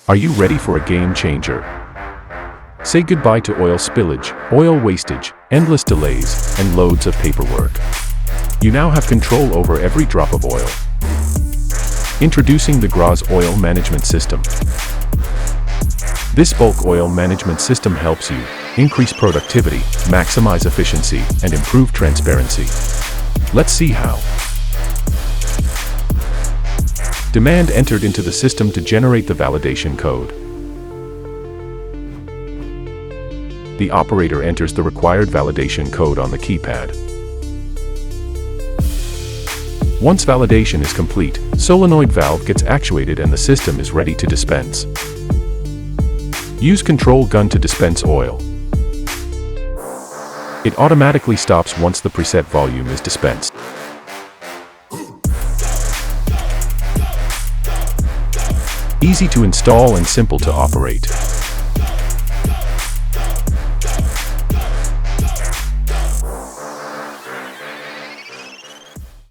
Are you ready for a game changer? Say goodbye to oil spillage, oil wastage, endless delays, and loads of paperwork. You now have control over every drop of oil. Introducing the GROZ Oil Management System. This bulk oil management system helps you increase productivity, maximize efficiency, and improve transparency. Let's see how. Demand entered into the system to generate the validation code. The operator enters the required validation code on the keypad. Once validation is complete, solenoid valve gets actuated and the system is ready to dispense. Use control gun to dispense oil. It automatically stops once the preset volume is dispensed. Easy to install and simple to operate.